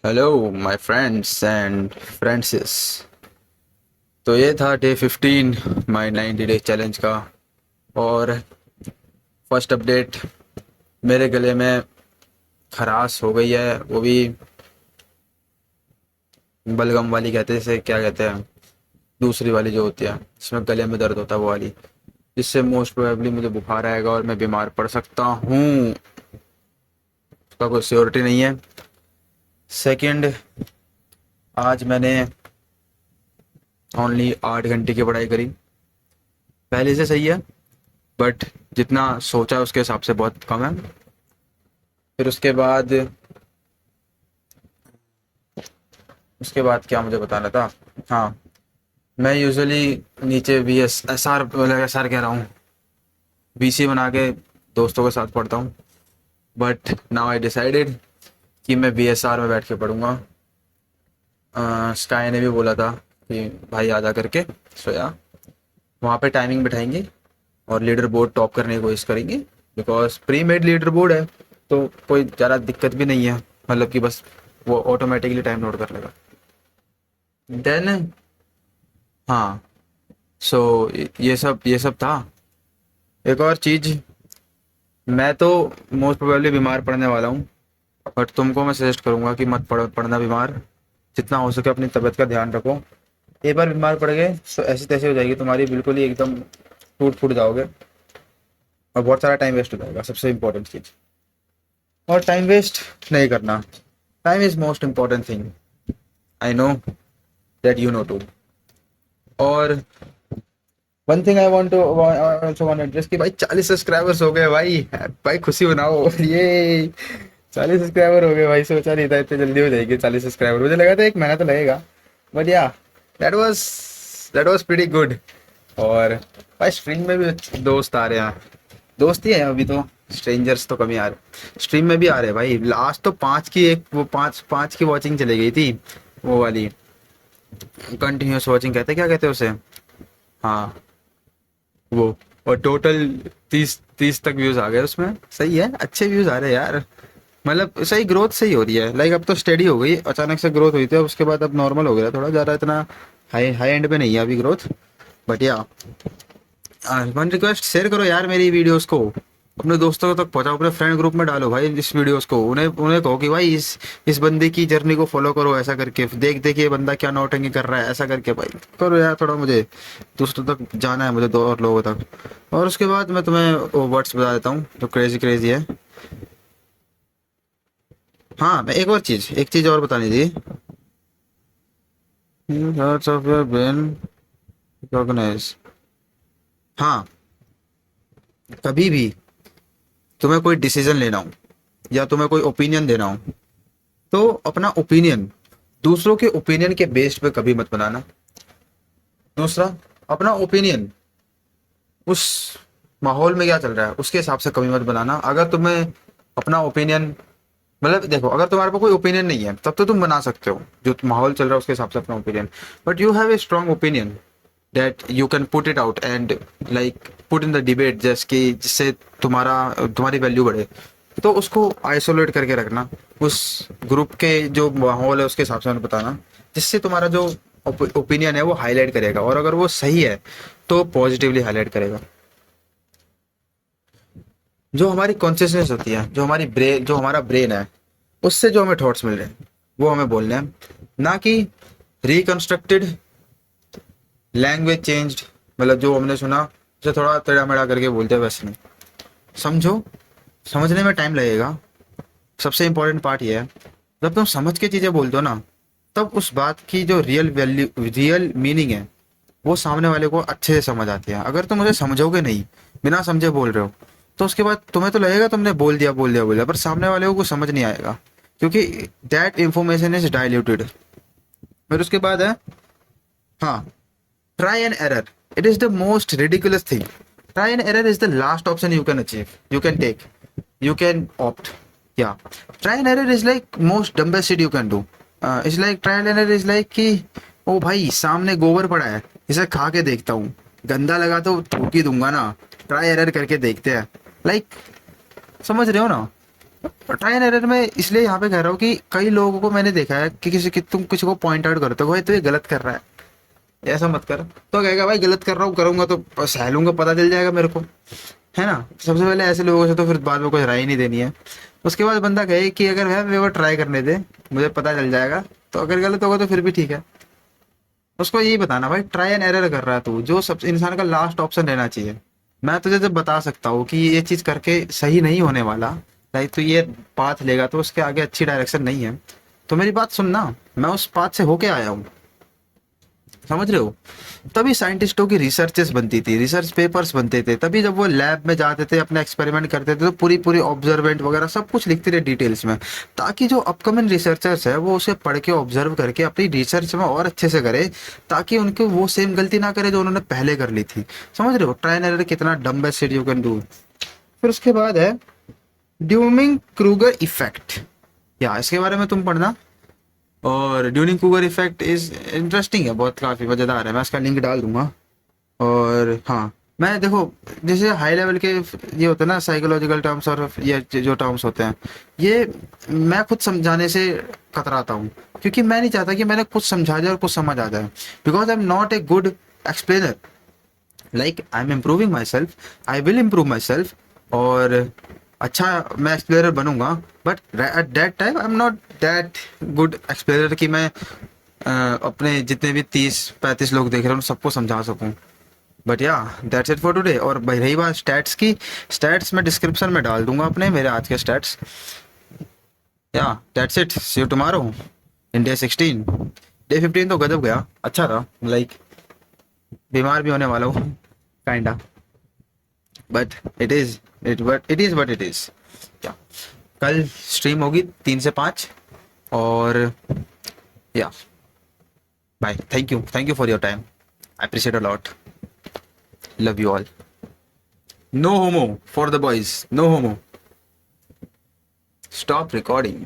Hello my friends and friendses. तो ये था डे 15 माय 90 डे चैलेंज का। और फर्स्ट अपडेट, मेरे गले में खराश हो गई है, वो भी बलगम वाली कहते हैं इसे, क्या कहते हैं, दूसरी वाली जो होती है जिसमें गले में दर्द होता है वो वाली, जिससे मोस्ट प्रोबेबली मुझे बुखार आएगा और मैं बीमार पड़ सकता हूँ। उसका कोई श्योरिटी नहीं है। सेकंड, आज मैंने ओनली 8 घंटे की पढ़ाई करी। पहले से सही है, बट जितना सोचा उसके हिसाब से बहुत कम है। फिर उसके बाद क्या मुझे बताना था। हाँ, मैं यूजुअली नीचे V S S R, S R कह रहा हूँ, बीसी बना के दोस्तों के साथ पढ़ता हूँ। बट नाउ आई डिसाइडेड कि मैं बी एस आर में बैठ के पढ़ूंगा। स्काई ने भी बोला था कि भाई आजा करके, सोया वहाँ पे टाइमिंग बिठाएंगे और लीडर बोर्ड टॉप करने की कोशिश करेंगे। Because pre made leader board है, तो कोई ज़्यादा दिक्कत भी नहीं है, मतलब कि बस वो ऑटोमेटिकली टाइम नोट कर लेगा। देन हाँ, सो ये सब था। एक और चीज़, मैं तो मोस्ट प्रोबेबली बीमार पड़ने वाला हूँ, बट तुमको मैं सजेस्ट करूँगा कि मत पड़ना बीमार। जितना हो सके अपनी तबीयत का ध्यान रखो। एक बार बीमार पड़ गए तो ऐसी तैसी हो जाएगी तुम्हारी, बिल्कुल ही एकदम टूट फूट जाओगे और बहुत सारा टाइम वेस्ट हो जाएगा, सबसे इम्पोर्टेंट चीज़। और टाइम वेस्ट नहीं करना। Time is most important thing. I know that you know too. और one thing I want to also want address कि भाई 40 सब्सक्राइबर्स हो गए भाई। भाई खुशी मनाओ ये 40 सब्सक्राइबर हो गए भाई। सोचा नहीं था इतने जल्दी हो जाएगी 40 सब्सक्राइबर, मुझे लगा था एक महीना तो लगेगा। बट या, that was that was pretty good. और भाई स्ट्रीम में भी दोस्त आ रहे हैं, दोस्त ही हैं अभी तो, स्ट्रेंजर्स तो कम ही आ रहे। स्ट्रीम में भी आ रहे हैं भाई। लास्ट तो पाँच की एक वो पाँच पाँच की वॉचिंग चली गई थी, वो वाली कंटिन्यूअस वॉचिंग कहते हैं, क्या कहते हैं उसे। हाँ, वो। और टोटल 30 तक व्यूज आ गए उसमें। सही है, अच्छे व्यूज आ रहे हैं यार। मतलब सही ग्रोथ सही हो रही है। लाइक अब तो स्टेडी हो गई, अचानक से ग्रोथ हुई थी, अब उसके बाद अब नॉर्मल हो गया, थोड़ा ज़्यादा इतना हाई हाई एंड पे नहीं है अभी ग्रोथ। बट या, वन रिक्वेस्ट, शेयर करो यार मेरी वीडियोस को, अपने दोस्तों तक पहुंचाओ, अपने फ्रेंड ग्रुप में डालो भाई इस वीडियोस को। उन्हें उन्हें कहो कि भाई इस बंदे की जर्नी को फॉलो करो, ऐसा करके देख देख ये बंदा क्या नौटंकी कर रहा है, ऐसा करके भाई करो यार। थोड़ा मुझे दूसरों तक जाना है, मुझे दो और लोगों तक। और उसके बाद मैं तुम्हें वो वर्ड्स बता देता हूँ जो क्रेजी क्रेजी है। हाँ, मैं एक चीज और बतानी थी। Parts of your brain recognize। हाँ, कभी भी तुम्हें कोई डिसीजन लेना हो या तुम्हें कोई ओपिनियन देना हो, तो अपना ओपिनियन दूसरों के ओपिनियन के बेस्ड पे कभी मत बनाना। दूसरा, अपना ओपिनियन उस माहौल में क्या चल रहा है उसके हिसाब से कभी मत बनाना। अगर तुम्हें अपना ओपिनियन, मतलब देखो, अगर तुम्हारे पास कोई ओपिनियन नहीं है तब तो तुम बना सकते हो जो माहौल चल रहा है उसके हिसाब से अपना opinion. But you have a strong opinion that you can put it out and like put in the debate, जैसे कि जिससे तुम्हारी वैल्यू बढ़े। तो उसको आइसोलेट करके रखना, उस ग्रुप के जो माहौल है उसके हिसाब से उन्हें बताना, जिससे तुम्हारा जो ओपिनियन है वो हाईलाइट करेगा, और अगर वो सही है तो पॉजिटिवली हाईलाइट करेगा। जो हमारी कॉन्शियसनेस होती है, जो हमारा ब्रेन है, उससे जो हमें थॉट्स मिल रहे हैं वो हमें बोलने हैं, ना कि रिकंस्ट्रक्टेड लैंग्वेज चेंज्ड, मतलब जो हमने सुना उसे थोड़ा टेढ़ा मेढ़ा करके बोलते हैं वैसे नहीं। समझो, समझने में टाइम लगेगा। सबसे इंपॉर्टेंट पार्ट ये है, जब तुम समझ के चीजें बोलते हो ना, तब उस बात की जो रियल मीनिंग है वो सामने वाले को अच्छे से समझ आती है। अगर तुम उसे समझोगे नहीं, बिना समझे बोल रहे हो, तो उसके बाद तुम्हें तो लगेगा तुमने बोल दिया, पर सामने वाले को कुछ समझ नहीं आएगा, क्योंकि दैट इंफॉर्मेशन इज डाइल्यूटेड। फिर उसके बाद है, हाँ, try and error. It is the most ridiculous thing. Try and error is the last option you can achieve. You can take. You can opt. Yeah. Try and error is like most dumbest shit you can do. It's like try and error is like कि ओ भाई सामने गोबर पड़ा है, इसे खा के देखता हूँ, गंदा लगा तो थूक ही दूंगा ना, ट्राई एरर करके देखते हैं। लाइक, समझ रहे हो ना। ट्राई एंड एरर में इसलिए यहाँ पे कह रहा हूँ कि कई लोगों को मैंने देखा है कि तुम किसी को पॉइंट आउट करते हो भाई तो ये गलत कर रहा है, ऐसा मत कर, तो कहेगा भाई गलत कर रहा हूँ, करूंगा तो सह लूंगा, पता चल जाएगा मेरे को, है ना। सबसे पहले ऐसे लोगों से तो फिर बाद में कोई राय ही नहीं देनी है। उसके बाद बंदा कहे कि अगर है मेरे को ट्राई करने दे, मुझे पता चल जाएगा, तो अगर गलत होगा तो फिर भी ठीक है। उसको यही बताना भाई ट्राई एंड एरर कर रहा है तू, जो सब इंसान का लास्ट ऑप्शन रहना चाहिए। मैं तुझे जब बता सकता हूँ कि ये चीज करके सही नहीं होने वाला, लाइक तो ये पाथ लेगा तो उसके आगे अच्छी डायरेक्शन नहीं है, तो मेरी बात सुनना, मैं उस पाथ से होके आया हूँ, समझ रहे हो। तभी साइंटिस्टों की रिसर्चेस बनती थी, रिसर्च पेपर्स बनते थे, तभी जब वो लैब में जाते थे अपना एक्सपेरिमेंट करते थे तो पूरी पूरी ऑब्जर्वेंट वगैरह सब कुछ लिखते थे डिटेल्स में, ताकि जो अपकमिंग रिसर्चर्स है वो उसे पढ़ के ऑब्जर्व करके अपनी रिसर्च में और अच्छे से करे, ताकि उनको वो सेम गलती ना करे जो उन्होंने पहले कर ली थी। समझ रहे हो ट्राई एंड एरर कितना डम best shit you can do. फिर उसके बाद है ड्यूमिंग क्रूगर इफेक्ट, या इसके बारे में तुम पढ़ना। और during Cougar effect is interesting है, बहुत काफ़ी मज़ेदार है, मैं इसका लिंक डाल दूंगा। और हाँ, मैं देखो जैसे हाई लेवल के ये होते हैं ना साइकोलॉजिकल टर्म्स, और ये जो टर्म्स होते हैं, ये मैं खुद समझाने से कतराता हूँ, क्योंकि मैं नहीं चाहता कि मैंने कुछ समझा जाए और कुछ समझ आ जाए, because I am not a good explainer. Like I am improving my self, I will improve my self, और अच्छा मैं एक्सप्लेनर बनूंगा, but at that time I am not that good explainer कि मैं अपने जितने भी 30-35 लोग देख रहे हैं उन सबको समझा सकूं। बट या दैट्स इट फॉर टुडे। और भाई रही बात स्टैट्स की, स्टैट्स मैं डिस्क्रिप्शन में डाल दूंगा अपने मेरे आज के स्टैट्स। या that's it, see you tomorrow in day 16। Day 15 तो गजब गया, अच्छा था, लाइक बीमार भी होने वाला हूँ kinda, but it is what it is. क्या कल स्ट्रीम होगी 3 से 5, और या bye, thank you for your time, I appreciate a lot, love you all. No homo for the boys, no homo, stop recording.